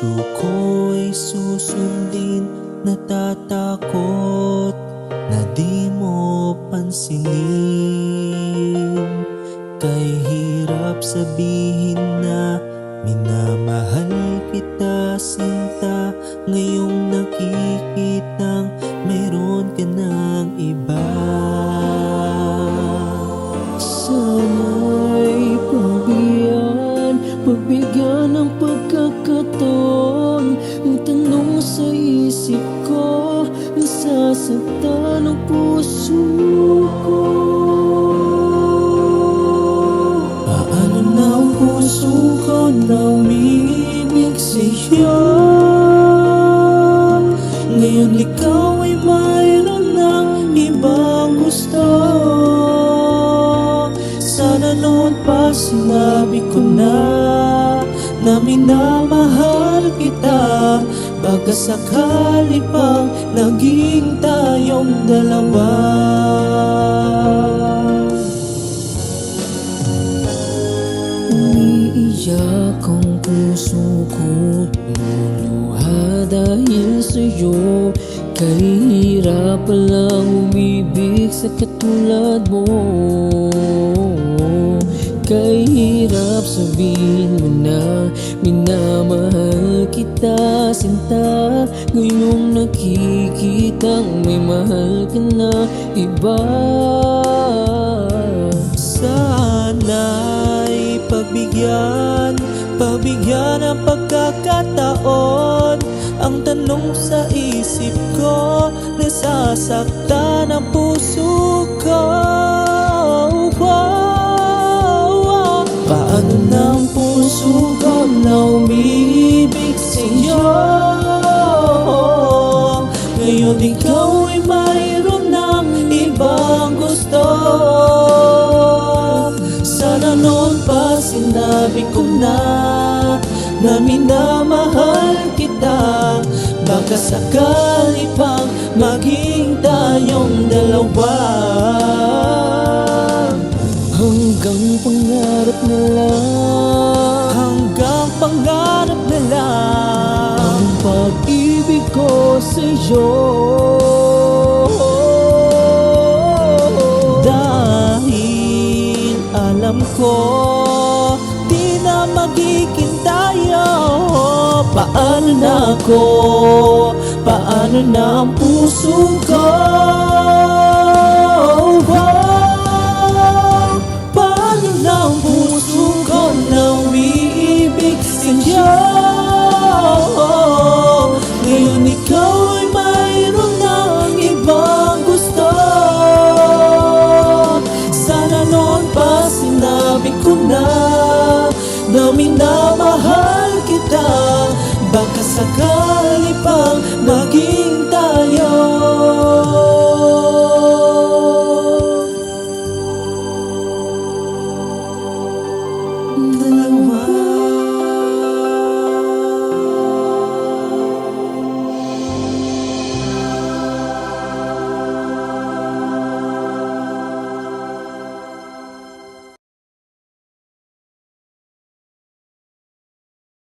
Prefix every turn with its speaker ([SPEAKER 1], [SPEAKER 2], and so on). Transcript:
[SPEAKER 1] puso ko'y susundin, natatakot na di mo pansinin. Kay hirap sabihin na minamahal kita, sinta. Ngayong nakikitang meron ka ng iba.
[SPEAKER 2] Sana'y pagbigyan ng pagkakataon. Ang tanong sa isip ko, nasasaktan ang puso ko.
[SPEAKER 1] Paano na ang puso ko na umiibig sa'yo? Ngayon ikaw ay mayroon ng ibang gusto. Sana noon pa sinabi ko na minamahal kita. Baka sakali pang naging tayong dalawa.
[SPEAKER 2] Umiiyak ang puso ko, lumuluha dahil sa'yo. Kahirap palang umibig sa katulad mo. Kahirap sabihin mo na minamahal kita, sinta. Ngayong nakikitang may mahal ka na iba.
[SPEAKER 1] Sana'y pagbigyan ng pagkakataon. Ang tanong sa isip ko, nasasaktan ang puso ko. Paano na ang puso ko na umiibig sa'yo? Ngayon ikaw ay mayroon ng ibang gusto. Sana noon pa sinabi ko na minamahal kita. Baka sakali pang maging tayong dalawa.
[SPEAKER 2] Hanggang pangarap na lang,
[SPEAKER 1] Hanggang pangarap na lang
[SPEAKER 2] ang pag-ibig ko sa'yo.
[SPEAKER 1] Dahil alam ko di na magiging tayo. Paano na ako? Paano na ang puso ko? Paano na ang puso ko na umiibig sa'yo? Ngayon ikaw ay mayroon ng ibang gusto. Sana noon pa sinabi ko na minamahal kita. Baka sakali pang maging